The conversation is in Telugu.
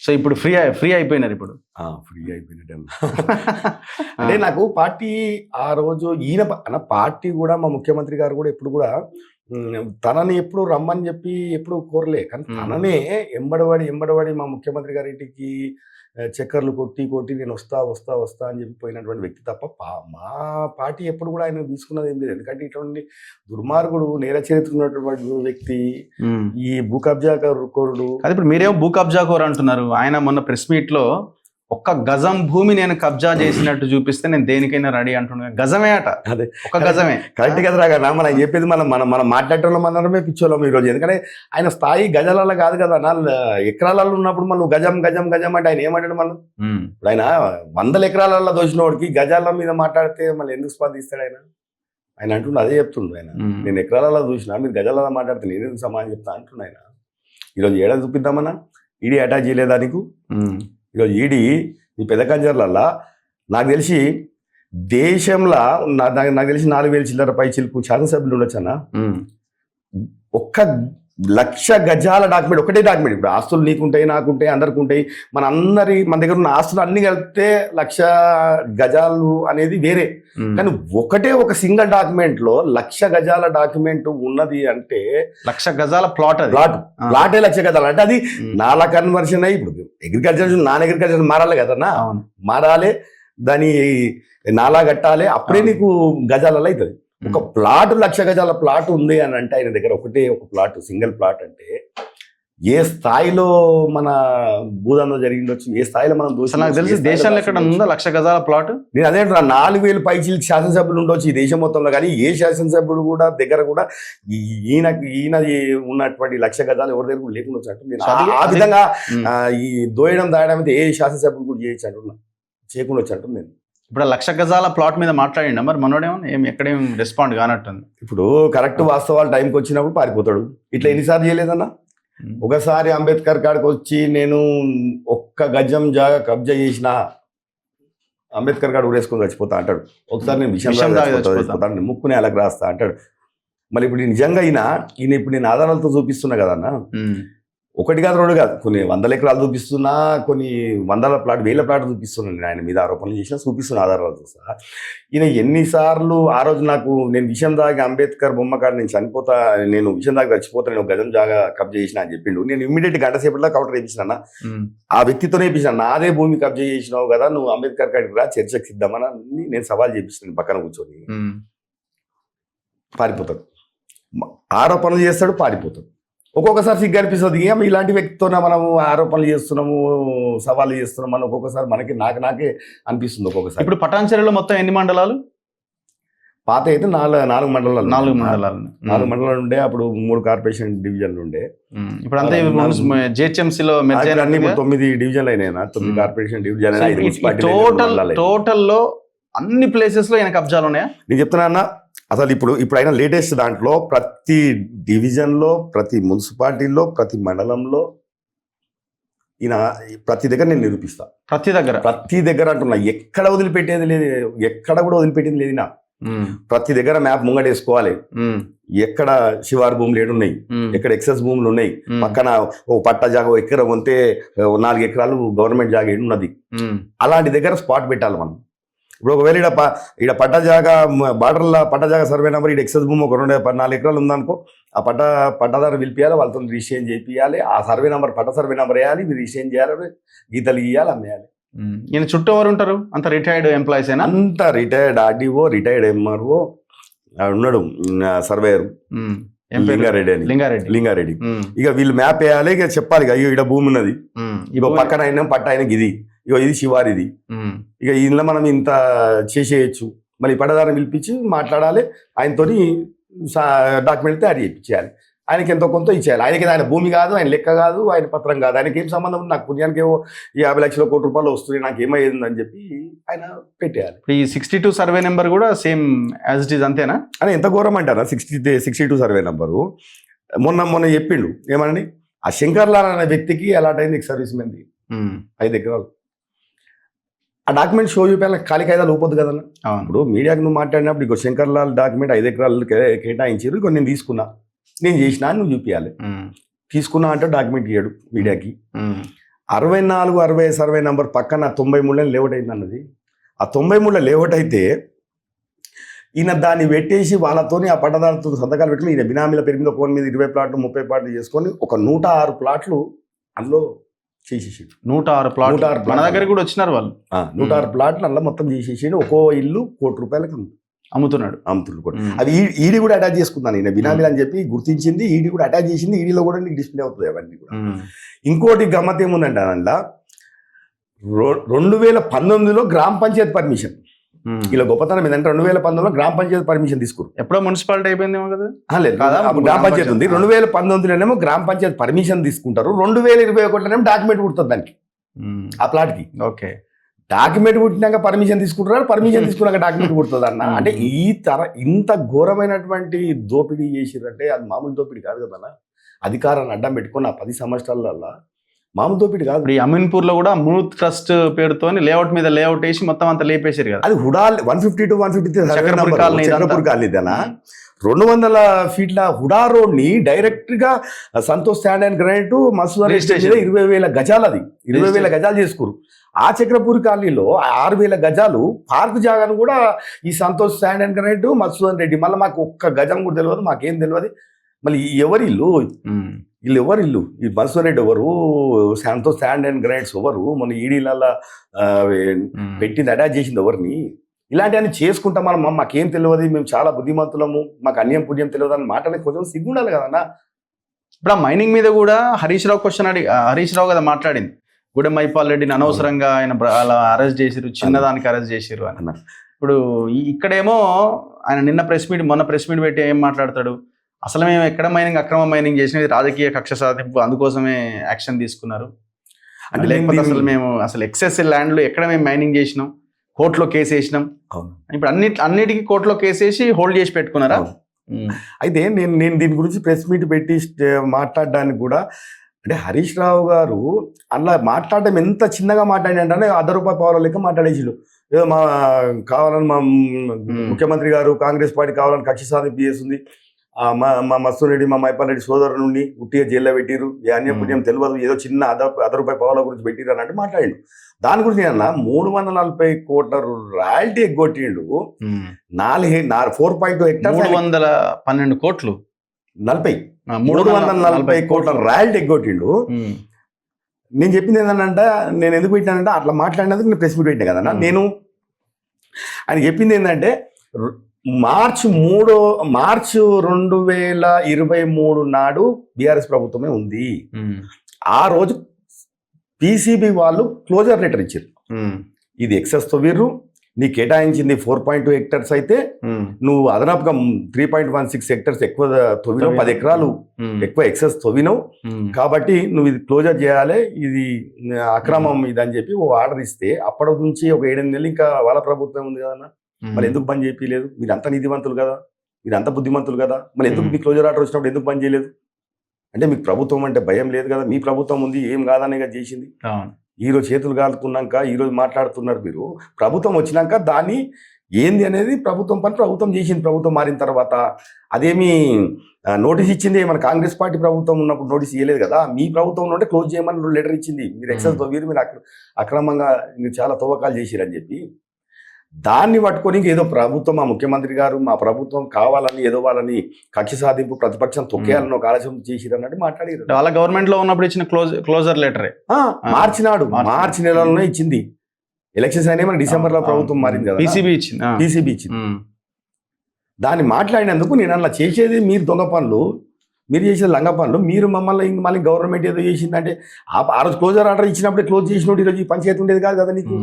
సో ఇప్పుడు ఫ్రీ అయిపోయినారు ఇప్పుడు. ఫ్రీ అయిపోయినట్టు అంటే నాకు పార్టీ ఆ రోజు ఈయన పార్టీ కూడా మా ముఖ్యమంత్రి గారు కూడా ఎప్పుడు కూడా తనని ఎప్పుడు రమ్మని చెప్పి ఎప్పుడు కోరలే, కానీ తననే ఎంబడబడి మా ముఖ్యమంత్రి గారి ఇంటికి చక్కర్లు కొట్టి నేను వస్తా అని చెప్పి పోయినటువంటి వ్యక్తి తప్ప మా పార్టీ ఎప్పుడు కూడా ఆయన తీసుకున్నది ఏం లేదు. ఎందుకంటే ఇటువంటి దుర్మార్గుడు, నేర చరిత్ర ఉన్నటువంటి వ్యక్తి, ఈ భూ కబ్జా కోరుడు. అది ఇప్పుడు మీరేమో భూ కబ్జా కోరు అంటున్నారు. ఆయన మొన్న ప్రెస్ మీట్ లో ఒక్క గజం భూమి నేను కబ్జా చేసినట్టు చూపిస్తే నేను దేనికైనా రెడీ అంటున్నాను. గజమే అట, అదే ఒక గజమే. కరెక్ట్ కదా రాగా మనం చెప్పేది మనం మాట్లాడటం అందరమే పిచ్చోళ్ళం ఈరోజు. ఎందుకంటే ఆయన స్థాయి గజాలలో కాదు కదా, ఎకరాలలో ఉన్నప్పుడు మనం గజం అంటే ఆయన ఏమంటాడు? మనం ఆయన 100 ఎకరాలలో దోచినోడికి గజాల మీద మాట్లాడితే మళ్ళీ ఎందుకు స్పందిస్తాడు ఆయన అంటుండే. అదే చెప్తుండు ఆయన, నేను ఎకరాలలో చూసినా, మీరు గజాలలో మాట్లాడితే నేను ఎందుకు సమాధానం చెప్తా అంటున్నా ఆయన. ఈరోజు ఏడాది చూపిద్దామన్నా, ఈడీ అటాచ్ చేయలేదా నీకు? ఈరోజు ఈడీ ఈ పెద్ద కంజర్లల్లా నాకు తెలిసి దేశంలో నాకు తెలిసి 4,000 చిల్లర పై చిలుపు శాసనసభ్యులు ఉండొచ్చన్నా. 1,00,000 గజాల డాక్యుమెంట్, ఒకటే డాక్యుమెంట్. ఇప్పుడు ఆస్తులు నీకుంటాయి, నాకుంటాయి, అందరికి ఉంటాయి. మన దగ్గర ఉన్న ఆస్తులు అన్ని కలిపితే 1,00,000 గజాలు అనేది వేరే. కానీ ఒక సింగిల్ డాక్యుమెంట్ లో 1,00,000 గజాల డాక్యుమెంట్ ఉన్నది అంటే 1,00,000 గజాల ప్లాటే 1,00,000 గజాలు అంటే అది నాలా కన్వర్షన్ అయ్యి ఇప్పుడు అగ్రికల్చర్ నాన్ అగ్రికల్చర్ మారాలి కదన్నా, మారాలి, దాని నాలా కట్టాలి, అప్పుడే నీకు గజాలలో అవుతుంది. ఒక ప్లాట్ 1,00,000 గజాల ప్లాట్ ఉంది అని అంటే ఆయన దగ్గర ఒక ప్లాట్, సింగిల్ ప్లాట్ అంటే ఏ స్థాయిలో మన భూదందా జరిగిండొచ్చు, ఏ స్థాయిలో మనం నాకు తెలిసి దేశంలో ఎక్కడ ఉందో 1,00,000 గజాల ప్లాట్. నేను అదే 4,000 పైచీలకి శాసనసభ్యులు ఉండొచ్చు ఈ దేశం మొత్తంలో, కానీ ఏ శాసనసభ్యుడు కూడా దగ్గర కూడా ఈయన ఉన్నటువంటి 1,00,000 గజాలు ఎవరి దగ్గర లేకుండా వచ్చి ఆ విధంగా ఈ దాయడం అయితే ఏ శాసనసభ్యుడు కూడా చేయకుండా వచ్చి అంటుంది. నేను ఇప్పుడు 1,00,000 గజాల ప్లాట్ మీద మాట్లాడిండా మరి మనోడేమో ఎక్కడేం రెస్పాండ్ కానట్టుంది. ఇప్పుడు కరెక్ట్ వాస్తవాలు టైంకి వచ్చినప్పుడు పారిపోతాడు. ఇట్లా ఎన్నిసార్లు చేయలేదన్నా? ఒకసారి అంబేద్కర్ కాడికి వచ్చి నేను 1 గజం జాగా కబ్జా చేసిన, అంబేద్కర్ కాడు ఊరేసుకొని చచ్చిపోతా అంటాడు. ఒకసారి నేను విషయం చచ్చిపోతాను, ముక్కునే అలాగ రాస్తా అంటాడు. మళ్ళీ ఇప్పుడు నిజంగా ఈయన ఇప్పుడు నేను ఆధారాలతో చూపిస్తున్నా కదన్నా, 1 కాదు 2 కాదు, కొన్ని 100 ఎకరాలు చూపిస్తున్నా, కొన్ని 100 ప్లాట్ 1000 ప్లాట్ చూపిస్తున్నాను. నేను ఆయన మీద ఆరోపణలు చేసినా చూపిస్తున్నా ఆధారాలతో సహా. ఈయన ఎన్నిసార్లు ఆ రోజు నేను విషయం దాకా అంబేద్కర్ బొమ్మ కాడ నేను విషయం దాకా చచ్చిపోతా, నేను 1 గజం జాగా కబ్జా చేసిన అని చెప్పిండు. నేను ఇమ్మీడియట్ గంట సేపట్లో కౌంటర్ వేయించిన, ఆ వ్యక్తితోనే వేయించిన. నాదే భూమి కబ్జా చేసినావు కదా, నువ్వు అంబేద్కర్ కాడికి రా, చర్చకు సిద్ధమని నేను సవాల్ చేపిస్తాను. పక్కన కూర్చొని పారిపోతాడు, ఆరోపణలు చేస్తాడు, పారిపోతాడు. ఒక్కొక్కసారి సిగ్గు అనిపిస్తుంది, ఇలాంటి వ్యక్తితోనే మనము ఆరోపణలు చేస్తున్నాము, సవాళ్ళు చేస్తున్నాం అని ఒక్కొక్కసారి నాకే అనిపిస్తుంది ఒక్కొక్కసారి. ఇప్పుడు పటాన్చెరులో మొత్తం ఎన్ని మండలాలు? పాత అయితే 4 మండలాలు 4 మండలాలు ఉండే. అప్పుడు 3 కార్పొరేషన్ డివిజన్లు ఉండే. ఇప్పుడు అంతా జిహెచ్ఎంసీలో అన్ని 9 డివిజన్లు అయినాయి, 9 కార్పొరేషన్ డివిజన్. టోటల్లో అన్ని ప్లేసెస్ లో ఆయన కబ్జాలు ఉన్నాయా? నేను చెప్తున్నా అసలు ఇప్పుడు అయినా లేటెస్ట్ దాంట్లో ప్రతి డివిజన్లో, ప్రతి మున్సిపాలిటీలో, ప్రతి మండలంలో ఈయన ప్రతి దగ్గర నేను నిరూపిస్తా. ప్రతి దగ్గర అంటున్నా, ఎక్కడ వదిలిపెట్టేది లేదు, ఎక్కడ కూడా వదిలిపెట్టేది లేదు. నా ప్రతి దగ్గర మ్యాప్ ముంగడేసుకోవాలి, ఎక్కడ శివారు భూములు ఏడున్నాయి, ఎక్కడ ఎక్సెస్ భూములు ఉన్నాయి, పక్కన పట్టా జాగా ఎక్కడ కొంటే 4 ఎకరాలు గవర్నమెంట్ జాగా ఏడున్నది, అలాంటి దగ్గర స్పాట్ పెట్టాలి మనం. ఇప్పుడు ఒకవేళ ఈడ పట్టా జాగా బార్డర్లో పట్టా జాగా సర్వే నెంబర్, ఈడ ఎక్సెస్ భూమి ఒక 4 ఎకరాలు ఉందనుకో, ఆ పట్టాదారు పిలిపియాలి, వాళ్ళతో రిజిస్ట్రేషన్ చేయాలి, ఆ సర్వే నెంబర్ పట్టా సర్వే నెంబర్ వేయాలి, మీరు రిజిస్ట్రేషన్ చేయాలి, గీతలు గీయాలి, అమ్మేయాలి. ఈయన చుట్టూ ఎవరు ఉంటారు? అంత రిటైర్డ్ ఎంప్లాయీస్ అయినా? అంత రిటైర్డ్ ఆర్డీఓ, రిటైర్డ్ ఎంఆర్ఓ ఉన్నాడు, సర్వేయర్ లింగారెడ్డి. ఇక వీళ్ళు మ్యాప్ వేయాలి, ఇక చెప్పాలి, ఇక ఈడ భూమి ఉన్నది, ఇక పక్కన అయినా పట్ట అయినా ఇది, ఇక ఇది శివారిది, ఇక ఇందులో మనం ఇంత చేసేయచ్చు. మళ్ళీ పట్టదారుని పిలిపించి మాట్లాడాలి, ఆయనతో డాక్యుమెంట్ తయారు చేయించాలి, ఆయనకి ఎంతో కొంత ఇచ్చేయాలి. ఆయన భూమి కాదు, ఆయన లెక్క కాదు, ఆయన పత్రం కాదు, ఆయనకి ఏం సంబంధం, నాకు పుణ్యానికి 50 లక్షల కోటి రూపాయలు వస్తుంది, నాకు ఏమైంది అని చెప్పి ఆయన పెట్టేయాలి. ఈ 62 సర్వే నెంబర్ కూడా సేమ్ యాజ్ ఇట్ ఈజ్ అంతేనా? అని ఎంత ఘోరం అంటారా? 62 సర్వే నెంబరు మొన్న చెప్పిండు ఏమని, ఆ శంకర్లాల్ అనే వ్యక్తికి అలాంటి అయింది సర్వీస్ మంది 5 ఎకరాలు. ఆ డాక్యుమెంట్ షో చూపేయాలి, ఖాళీ కాయిదాలు ఊపొద్దు కదన్నా. ఇప్పుడు మీడియాకి నువ్వు మాట్లాడినప్పుడు ఇక శంకర్లాల్ డాక్యుమెంట్ 5 ఎకరాలు కేటాయించారు, ఇక నేను తీసుకున్నా, నేను చేసినా నువ్వు చూపించాలి. తీసుకున్నా అంటే డాక్యుమెంట్ ఇయ్యాడు మీడియాకి. 64, 60 సర్వే నంబర్ పక్కన 93 లేఅవుట్ అయింది అన్నది. ఆ 93 లేఅవుట్ అయితే ఈయన దాన్ని పెట్టేసి వాళ్ళతోని ఆ పట్టదారులతో సంతకాలు పెట్టుకుని ఈయన బినామీల పేరు మీద ఫోన్ మీద 20 ప్లాట్లు 30 ప్లాట్లు చేసుకొని ఒక 106 ప్లాట్లు అందులో చేసేసి 106 ప్లాట్లు మన దగ్గర కూడా వచ్చినారు వాళ్ళు. 106 ప్లాట్లు అందులో మొత్తం చేసేసి ఒక్కో ఇల్లు ₹1,00,00,000 అమ్ముతున్నాడు. కూడా అది ఈడీ కూడా అటాచ్ చేసుకున్నాను. ఈయన బినామీలు అని చెప్పి గుర్తించింది, ఈడీ కూడా అటాచ్ చేసింది. ఈడీలో కూడా నీకు డిస్ప్లే అవుతుంది అవన్నీ కూడా. ఇంకోటి గమ్మత్ ఏముందంటే అందులో 2019లో గ్రామ పంచాయతీ పర్మిషన్. ఇలా గొప్పతనం ఏంటంటే 2019లో గ్రామ పంచాయతీ పర్మిషన్ తీసుకురు. ఎప్పుడో మున్సిపాలిటీ అయిపోయిందేమో కదా. లేదు, గ్రామ పంచాయతీ ఉంది. 2019లోనేమో గ్రామ పంచాయతీ పర్మిషన్ తీసుకుంటారు. 2021లోనేమో డాక్యుమెంట్ పుడుతుంది దానికి, ఆ ప్లాట్కి. ఓకే, డాక్యుమెంట్ పుట్టినాక పర్మిషన్ తీసుకుంటున్నారు, పర్మిషన్ తీసుకున్నాక డాక్యుమెంట్ పుడుతుంది అన్న. అంటే ఇంత ఘోరమైనటువంటి దోపిడీ చేసిరంటే అది మామూలు దోపిడీ కాదు కదన్న. అధికారాన్ని అడ్డం పెట్టుకుని ఆ 10 సంవత్సరాలలో మామూలు దోపిడీ కాదు. ఇప్పుడు ఈ అమీన్పూర్ లో కూడా అమృత్ ట్రస్ట్ పేరుతో లేఅవుట్ మీద లేఅవుట్ వేసి మొత్తం అంతా లేపేశారు కదా. అది హుడా 150 to 153 చక్రపూర్ కాలనీదనా 200 ఫీట్ల హుడా రోడ్ ని డైరెక్ట్ గా Santosh sand and granite Masood 20,000 గజాలు, అది 20,000 గజాలు చేసుకురు. ఆ చక్రపూర్ కాలనీలో 6,000 గజాలు పార్క్ జాగాను కూడా ఈ Santosh sand and granite Masood Reddy. మళ్ళీ మాకు ఒక్క గజం కూడా తెలియదు, మాకేం తెలియదు. మళ్ళీ ఎవరి ఇల్లు, వీళ్ళు ఎవరు ఇల్లు, ఈ మసూద్ రెడ్డి ఎవరు, సంతోష్ శాండ్ అండ్ గ్రానైట్స్ ఎవరు, మన ఈడీలలో పెట్టింది అటాచ్ చేసింది ఎవరిని, ఇలాంటివన్నీ చేసుకుంటాం మనం. మాకేం తెలియదు, మేము చాలా బుద్ధిమంతులము, మాకు అన్యం పుణ్యం తెలియదు అని మాట్లాడే కొంచెం సిగ్గుండాలి కదన్నా. ఇప్పుడు ఆ మైనింగ్ మీద కూడా హరీష్ రావు క్వశ్చన్ హరీష్ రావు కదా మాట్లాడింది. గూడెం మైపాల్ రెడ్డిని అనవసరంగా ఆయన అలా అరెస్ట్ చేసిరు, చిన్నదానికి అరెస్ట్ చేసిరు అని. ఇప్పుడు ఇక్కడేమో ఆయన మొన్న ప్రెస్ మీట్ పెట్టి ఏం మాట్లాడతాడు, అసలు మేము ఎక్కడ అక్రమ మైనింగ్ చేసినది రాజకీయ కక్ష సాధింపు, అందుకోసమే యాక్షన్ తీసుకున్నారు అంటే, లేకపోతే అసలు మేము ఎక్సెస్ ల్యాండ్లో ఎక్కడ మేము మైనింగ్ చేసినాం, కోర్టులో కేసు వేసినాం. ఇప్పుడు అన్నిటికీ కోర్టులో కేసు వేసి హోల్డ్ చేసి పెట్టుకున్నారా. అయితే నేను దీని గురించి ప్రెస్ మీట్ పెట్టి మాట్లాడడానికి కూడా అంటే హరీష్ రావు గారు అలా మాట్లాడడం ఎంత చిన్నగా మాట్లాడినంటే ₹1 పావుల లెక్క మాట్లాడేసిళ్ళు. ఏదో కావాలని మా ముఖ్యమంత్రి గారు కాంగ్రెస్ పార్టీ కావాలని కక్ష సాధింపు చేస్తుంది, మా మసూద్ రెడ్డి మా మైపాల్ రెడ్డి సోదరు నుండి ఉట్టిగా జైల్లో పెట్టిరు, ఏ అన్య పుణ్యం తెలియదు, ఏదో చిన్న ₹1 పావుల గురించి పెట్టిరు అన్నట్టు మాట్లాడిండు. దాని గురించి అన్న 340 కోట్ల రాయల్టీ ఎగ్గొట్టిండు. 4.2 హెక్టార్ 312 కోట్లు 340 కోట్ల రాయల్టీ ఎగ్గొట్టిండు. నేను చెప్పింది ఏంటంటే, నేను ఎందుకు పెట్టినానంటే అట్లా మాట్లాడినందుకు నేను ప్రెస్ మీట్ పెట్టినా కదన్నా. నేను ఆయన చెప్పింది ఏంటంటే మార్చి 2023 నాడు బీఆర్ఎస్ ప్రభుత్వమే ఉంది. ఆ రోజు పీసీబీ వాళ్ళు క్లోజర్ లెటర్ ఇచ్చారు, ఇది ఎక్సెస్ తవ్విర్రు, నీ కేటాయించింది 4.2 హెక్టర్స్ అయితే నువ్వు అదనపుగా 3.16 హెక్టర్స్ ఎక్కువ తవ్వినవు, 10 ఎకరాలు ఎక్కువ ఎక్సెస్ తవ్వినవు, కాబట్టి నువ్వు ఇది క్లోజర్ చేయాలి, ఇది అక్రమం ఇది అని చెప్పి ఓ ఆర్డర్ ఇస్తే అప్పటి నుంచి ఒక 7-8 నెలలు ఇంకా వాళ్ళ ప్రభుత్వం ఉంది కదన్నా. మరి ఎందుకు బంద్ చేయలేదు? మీరు అంత నీతివంతులు కదా, మీరు అంత బుద్ధిమంతులు కదా, మరి ఎందుకు మీ క్లోజర్ ఆర్డర్ వచ్చినప్పుడు ఎందుకు బంద్ చేయలేదు? అంటే మీకు ప్రభుత్వం అంటే భయం లేదు కదా, మీ ప్రభుత్వం ఉంది, ఏం కాదనే కదా చేసింది. ఈరోజు చేతులు కాలుకున్నాక ఈరోజు మాట్లాడుతున్నారు మీరు. ప్రభుత్వం వచ్చినాక దాన్ని ఏంది అనేది ప్రభుత్వం పని ప్రభుత్వం చేసింది. ప్రభుత్వం మారిన తర్వాత అదేమి నోటీస్ ఇచ్చింది, మన కాంగ్రెస్ పార్టీ ప్రభుత్వం ఉన్నప్పుడు నోటీస్ ఇవ్వలేదు కదా. మీ ప్రభుత్వం ఉంటే క్లోజ్ చేయమని లెటర్ ఇచ్చింది. మీరు ఎక్సెస్ తవ్వీరు, మీరు అక్రమంగా మీరు చాలా తవ్వకాలు చేసిరని చెప్పి దాన్ని పట్టుకొని ఏదో ప్రభుత్వం, మా ముఖ్యమంత్రి గారు మా ప్రభుత్వం కావాలని ఏదో వాళ్ళని కక్ష సాధింపు ప్రతిపక్షం తొక్కేయాలని ఒక ఆలోచన చేసిరన్నట్టు మాట్లాడారు. వాళ్ళ గవర్నమెంట్ లో ఉన్నప్పుడు ఇచ్చిన క్లోజర్ లెటరే మార్చి నెలలోనే ఇచ్చింది. ఎలక్షన్స్ అయినా మన డిసెంబర్ లో ప్రభుత్వం మారింది కదా, పీసీబీ ఇచ్చింది. దాన్ని మాట్లాడినందుకు నేను అలా చేసేది మీరు దొంగ పనులు, మీరు చేసేది లంగ పనులు, మీరు మళ్ళీ గవర్నమెంట్ ఏదో చేసిందంటే ఆ రోజు క్లోజర్ ఆర్డర్ ఇచ్చినప్పుడే క్లోజ్ చేసినప్పుడు ఈరోజు ఈ పంచాయతీ ఉండేది కాదు కదా నీకు.